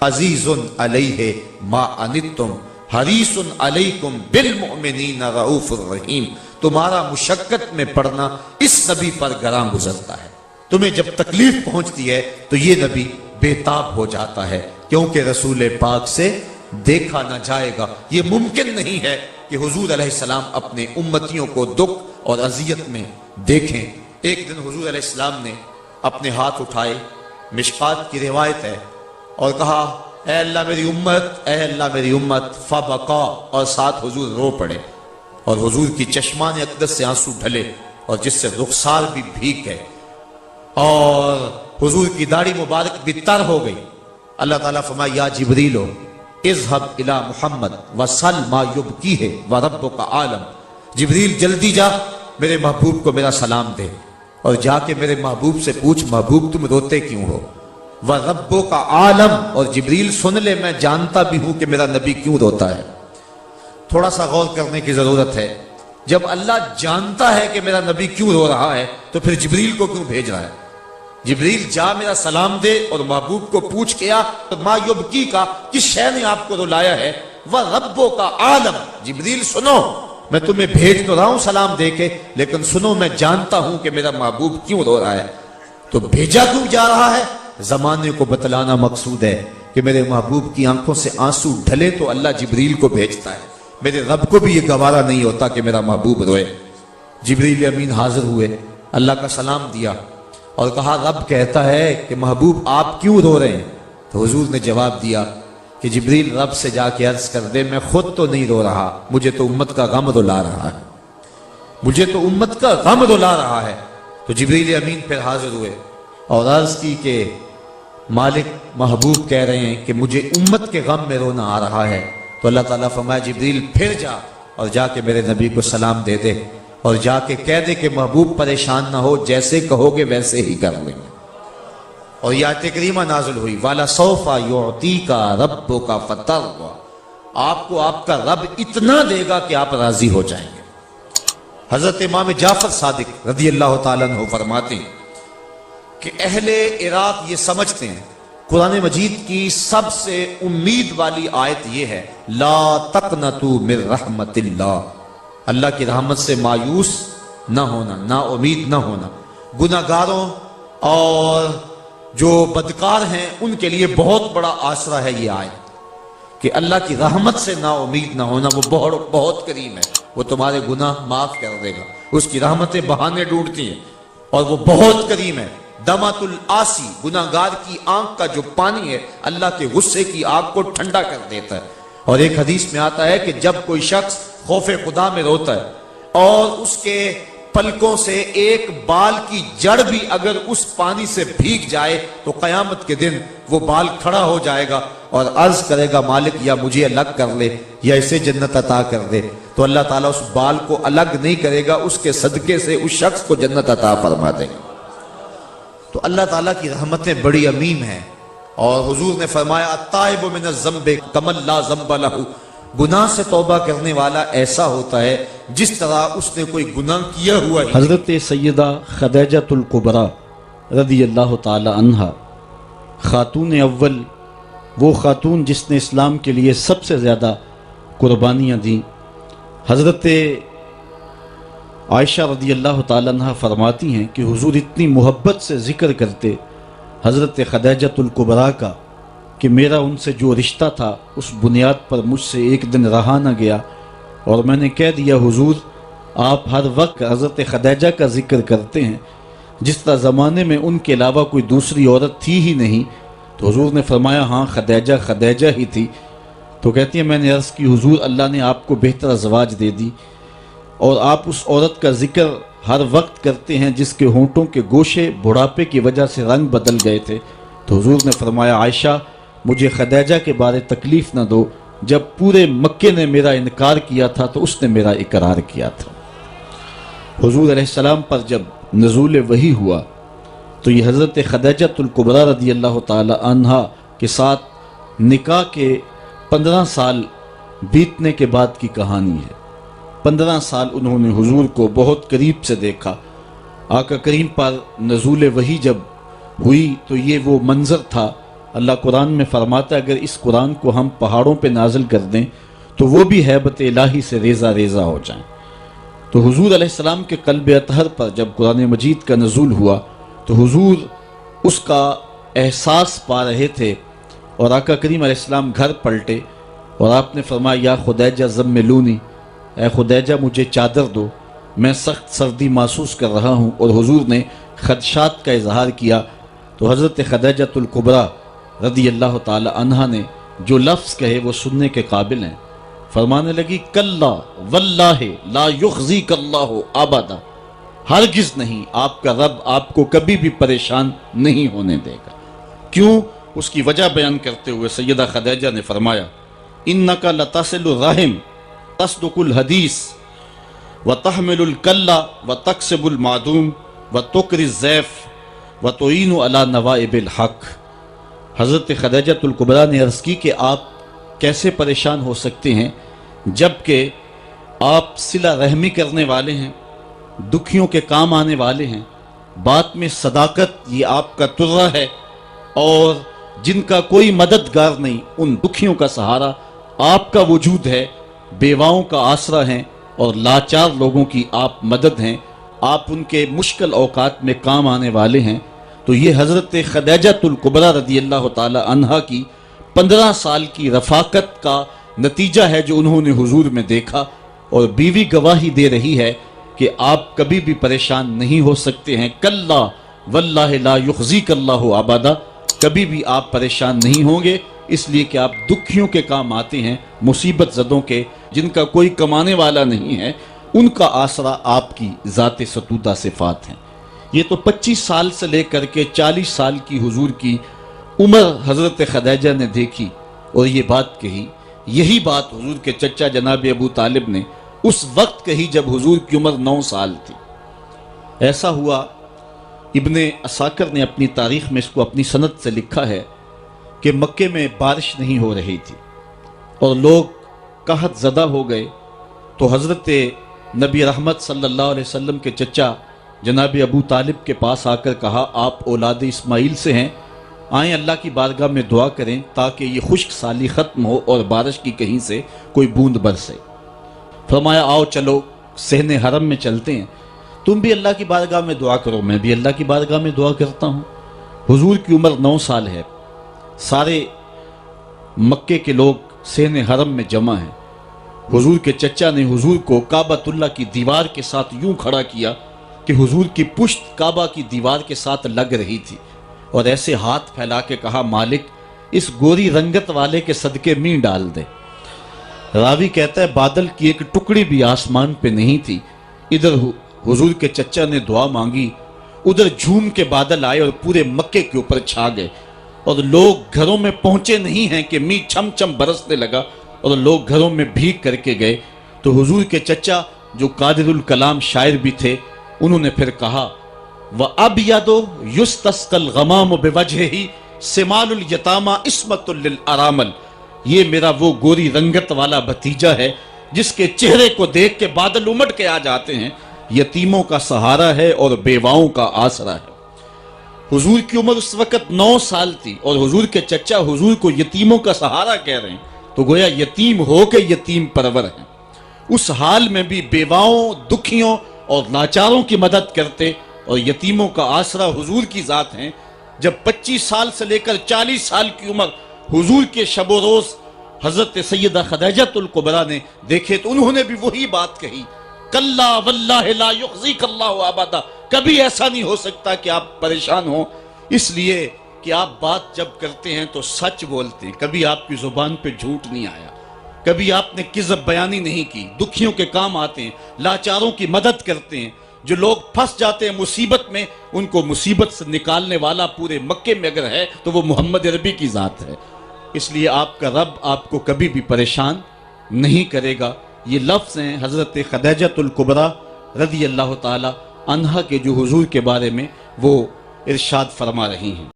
عزیز علیہ ما عنتم حریص علیکم بالمؤمنین رؤوف الرحیم. تمہارا مشقت میں پڑنا اس نبی پر گراں گزرتا ہے. تمہیں جب تکلیف پہنچتی ہے تو یہ نبی بے تاب ہو جاتا ہے، کیونکہ رسول پاک سے دیکھا نہ جائے گا. یہ ممکن نہیں ہے کہ حضور علیہ السلام اپنے امتیوں کو دکھ اور اذیت میں دیکھیں. ایک دن حضور علیہ السلام نے اپنے ہاتھ اٹھائے، مشکات کی روایت ہے، اور کہا اے اللہ میری امت، اے اللہ میری امت، فبقا، اور ساتھ حضور رو پڑے، اور حضور کی چشمان اقدس سے آنسو ڈھلے اور جس سے رخسار بھی بھیگ گئے اور حضور کی داڑھی مبارک بھی تر ہو گئی. اللہ تعالیٰ فرمایا یا جبریلو اذهب الى محمد وصل ما یبکیہ وربک عالم. جبریل جلدی جا، میرے محبوب کو میرا سلام دے، اور جا کے میرے محبوب سے پوچھ محبوب تم روتے کیوں ہو. وَرَبُّكَ عالم، اور جبریل سن لے میں جانتا بھی ہوں کہ میرا نبی کیوں روتا ہے. تھوڑا سا غور کرنے کی ضرورت ہے. جب اللہ جانتا ہے کہ میرا نبی کیوں رو رہا ہے تو پھر جبریل کو کیوں بھیج رہا ہے؟ جبریل جا میرا سلام دے اور محبوب کو پوچھ کے آ ما یبکی کا کس شے نے آپ کو رلایا ہے. وَرَبُّكَ عالم، جبریل سنو میں تمہیں بھیج تو رہا ہوں سلام دے کے، لیکن سنو میں جانتا ہوں کہ میرا محبوب کیوں رو رہا ہے. تو بھیجا کیوں جا رہا ہے؟ زمانے کو بتلانا مقصود ہے کہ میرے محبوب کی آنکھوں سے آنسو ڈھلے تو اللہ جبریل کو بھیجتا ہے. میرے رب کو بھی یہ گوارا نہیں ہوتا کہ میرا محبوب روئے. جبریل امین حاضر ہوئے، اللہ کا سلام دیا اور کہا رب کہتا ہے کہ محبوب آپ کیوں رو رہے ہیں؟ تو حضور نے جواب دیا کہ جبریل رب سے جا کے عرض کر دے میں خود تو نہیں رو رہا، مجھے تو امت کا غم رلا رہا ہے، مجھے تو امت کا غم رلا رہا ہے. تو جبریل امین پھر حاضر ہوئے اور عرض کی کہ مالک محبوب کہہ رہے ہیں کہ مجھے امت کے غم میں رونا آ رہا ہے. تو اللہ تعالیٰ فرمایا جبریل پھر جا اور جا کے میرے نبی کو سلام دے دے اور جا کے کہہ دے کہ محبوب پریشان نہ ہو، جیسے کہو گے ویسے ہی کر لیں گے. اور یہ آیت کریمہ نازل ہوئی وَلَسَوْفَ يُعْطِيكَ رَبُّكَ فَتَرْضَىٰ، آپ کو آپ کا رب اتنا دے گا کہ آپ راضی ہو جائیں گے. حضرت امام جعفر صادق رضی اللہ تعالیٰ عنہ فرماتے ہیں کہ اہل عراق یہ سمجھتے ہیں قرآن مجید کی سب سے امید والی آیت یہ ہے لا تقنطوا من رحمت اللہ، اللہ کی رحمت سے مایوس نہ ہونا، نا امید نہ ہونا. گناہگاروں اور جو بدکار ہیں ان کے لیے بہت بڑا آسرا ہے یہ آیت کہ اللہ کی رحمت سے نا امید نہ ہونا. وہ بہت کریم ہے، وہ تمہارے گناہ معاف کر دے گا، اس کی رحمتیں بہانے ڈھونڈتی ہیں اور وہ بہت کریم ہے. دمت العاصی، گناہگار کی آنکھ کا جو پانی ہے اللہ کے غصے کی آگ کو ٹھنڈا کر دیتا ہے. اور ایک حدیث میں آتا ہے کہ جب کوئی شخص خوف خدا میں روتا ہے اور اس کے پلکوں سے ایک بال کی جڑ بھی اگر اس پانی سے بھیگ جائے تو قیامت کے دن وہ بال کھڑا ہو جائے گا اور عرض کرے گا مالک یا مجھے الگ کر لے یا اسے جنت عطا کر دے. تو اللہ تعالیٰ اس بال کو الگ نہیں کرے گا، اس کے صدقے سے اس شخص کو جنت عطا فرما دے گا. تو اللہ تعالیٰ کی رحمتیں بڑی عمیم ہیں. اور حضور نے فرمایا التائب من الذنب کمن لا ذنب لہ، گناہ سے توبہ کرنے والا ایسا ہوتا ہے جس طرح اس نے کوئی گناہ کیا ہوا ہی. حضرت سیدہ خدیجہ الکبریٰ رضی اللہ تعالی عنہا خاتون اول، وہ خاتون جس نے اسلام کے لیے سب سے زیادہ قربانیاں دیں. حضرت عائشہ رضی اللہ تعالیٰ عنہ فرماتی ہیں کہ حضور اتنی محبت سے ذکر کرتے حضرت خدیجہ الکبریٰ کا کہ میرا ان سے جو رشتہ تھا اس بنیاد پر مجھ سے ایک دن رہا نہ گیا اور میں نے کہہ دیا حضور آپ ہر وقت حضرت خدیجہ کا ذکر کرتے ہیں جس طرح زمانے میں ان کے علاوہ کوئی دوسری عورت تھی ہی نہیں. تو حضور نے فرمایا ہاں خدیجہ ہی تھی. تو کہتی ہیں میں نے عرض کی حضور اللہ نے آپ کو بہتر ازواج دے دی اور آپ اس عورت کا ذکر ہر وقت کرتے ہیں جس کے ہونٹوں کے گوشے بڑھاپے کی وجہ سے رنگ بدل گئے تھے. تو حضور نے فرمایا عائشہ مجھے خدیجہ کے بارے تکلیف نہ دو، جب پورے مکے نے میرا انکار کیا تھا تو اس نے میرا اقرار کیا تھا. حضور علیہ السلام پر جب نزول وحی ہوا تو یہ حضرت خدیجہ الکبریٰ رضی اللہ تعالی عنہا کے ساتھ نکاح کے 15 سال بیتنے کے بعد کی کہانی ہے. 15 سال انہوں نے حضور کو بہت قریب سے دیکھا. آقا کریم پر نزول وحی جب ہوئی تو یہ وہ منظر تھا اللہ قرآن میں فرماتا ہے اگر اس قرآن کو ہم پہاڑوں پہ نازل کر دیں تو وہ بھی ہیبت الہی سے ریزہ ریزہ ہو جائیں۔ تو حضور علیہ السلام کے قلب اطہر پر جب قرآن مجید کا نزول ہوا تو حضور اس کا احساس پا رہے تھے، اور آقا کریم علیہ السلام گھر پلٹے اور آپ نے فرمایا یا خدیجہ زملونی، اے خدیجہ مجھے چادر دو، میں سخت سردی محسوس کر رہا ہوں۔ اور حضور نے خدشات کا اظہار کیا تو حضرت خدیجۃ الکبریٰ رضی اللہ تعالی عنہا نے جو لفظ کہے وہ سننے کے قابل ہیں، فرمانے لگی کلا واللہ لا یخزیک اللہ ابدا، ہرگز نہیں، آپ کا رب آپ کو کبھی بھی پریشان نہیں ہونے دے گا۔ کیوں؟ اس کی وجہ بیان کرتے ہوئے سیدہ خدیجہ نے فرمایا انک لتصل الرحم تصدق الحدیث وتحمل الکلا وتکسب المعدوم وتقری الضیف وتعین علی نوائب الحق۔ حضرت خدیجۃ الکبریٰ نے عرض کی کہ آپ کیسے پریشان ہو سکتے ہیں جبکہ آپ صلہ رحمی کرنے والے ہیں، دکھیوں کے کام آنے والے ہیں، بات میں صداقت یہ آپ کا ترہ ہے، اور جن کا کوئی مددگار نہیں ان دکھیوں کا سہارا آپ کا وجود ہے، بیواؤں کا آسرا ہیں اور لاچار لوگوں کی آپ مدد ہیں، آپ ان کے مشکل اوقات میں کام آنے والے ہیں۔ تو یہ حضرت خدیجۃ الکبریٰ رضی اللہ تعالی عنہا کی 15 سال کی رفاقت کا نتیجہ ہے جو انہوں نے حضور میں دیکھا، اور بیوی گواہی دے رہی ہے کہ آپ کبھی بھی پریشان نہیں ہو سکتے ہیں۔ کلا واللہ لا یخزیک اللہ ابدا، کبھی بھی آپ پریشان نہیں ہوں گے، اس لیے کہ آپ دکھیوں کے کام آتے ہیں، مصیبت زدوں کے، جن کا کوئی کمانے والا نہیں ہے، ان کا آسرا آپ کی ذات ستودہ صفات ہیں۔ یہ تو 25 سال سے لے کر کے 40 سال کی حضور کی عمر حضرت خدیجہ نے دیکھی اور یہ بات کہی۔ یہی بات حضور کے چچا جناب ابو طالب نے اس وقت کہی جب حضور کی عمر 9 سال تھی۔ ایسا ہوا، ابن عساکر نے اپنی تاریخ میں اس کو اپنی سند سے لکھا ہے کہ مکے میں بارش نہیں ہو رہی تھی اور لوگ قحط زدہ ہو گئے، تو حضرت نبی رحمت صلی اللہ علیہ وسلم کے چچا جناب ابو طالب کے پاس آ کر کہا آپ اولاد اسماعیل سے ہیں، آئیں اللہ کی بارگاہ میں دعا کریں تاکہ یہ خشک سالی ختم ہو اور بارش کی کہیں سے کوئی بوند برسے۔ فرمایا آؤ چلو صحن حرم میں چلتے ہیں، تم بھی اللہ کی بارگاہ میں دعا کرو، میں بھی اللہ کی بارگاہ میں دعا کرتا ہوں۔ حضور کی عمر 9 سال ہے، سارے مکے کے لوگ صحن حرم میں جمع ہیں۔ حضور کے چچا نے حضور کو کعبۃ اللہ کی دیوار کے ساتھ یوں کھڑا کیا کہ حضور کی پشت کعبہ کی دیوار کے ساتھ لگ رہی تھی، اور ایسے ہاتھ پھیلا کے کہا مالک اس گوری رنگت والے کے صدقے میں ڈال دے۔ راوی کہتا ہے بادل کی ایک ٹکڑی بھی آسمان پہ نہیں تھی، ادھر حضور کے چچا نے دعا مانگی، ادھر جھوم کے بادل آئے اور پورے مکے کے اوپر چھا گئے، اور لوگ گھروں میں پہنچے نہیں ہیں کہ می چھم چھم برسنے لگا اور لوگ گھروں میں بھیگ کر کے گئے۔ تو حضور کے چچا جو قادر الکلام شاعر بھی تھے، انہوں نے پھر کہا وَأَبْيَضُ يُسْتَسْقَى الْغَمَامُ بِوَجْهِهِ سِمَالُ الْيَتَامَى عِصْمَةٌ لِلْأَرَامِلِ، یہ میرا وہ گوری رنگت والا بھتیجا ہے جس کے چہرے کو دیکھ کے بادل امٹ کے آ جاتے ہیں، یتیموں کا سہارا ہے اور بیواؤں کا آسرا ہے۔ حضور کی عمر اس وقت 9 سال تھی اور حضور کے چچا حضور کو یتیموں کا سہارا کہہ رہے ہیں، تو گویا یتیم ہو کے یتیم پرور ہیں۔ اس حال میں بھی بیواؤں، دکھیوں اور لاچاروں کی مدد کرتے اور یتیموں کا آسرا حضور کی ذات ہیں۔ جب 25 سال سے لے کر 40 سال کی عمر حضور کے شب و روز حضرت سیدہ خدیجۃ الکبریٰ نے دیکھے تو انہوں نے بھی وہی بات کہی، کلا واللہ لا یخزیک اللہ ابدا، کبھی ایسا نہیں ہو سکتا کہ آپ پریشان ہوں، اس لیے کہ آپ بات جب کرتے ہیں تو سچ بولتے ہیں، کبھی آپ کی زبان پہ جھوٹ نہیں آیا، کبھی آپ نے کذب بیانی نہیں کی، دکھیوں کے کام آتے ہیں، لاچاروں کی مدد کرتے ہیں، جو لوگ پھنس جاتے ہیں مصیبت میں ان کو مصیبت سے نکالنے والا پورے مکے میں اگر ہے تو وہ محمد عربی کی ذات ہے۔ اس لیے آپ کا رب آپ کو کبھی بھی پریشان نہیں کرے گا۔ یہ لفظ ہیں حضرت خدیجۃ الکبریٰ رضی اللہ تعالی عنہا کے جو حضور کے بارے میں وہ ارشاد فرما رہی ہیں۔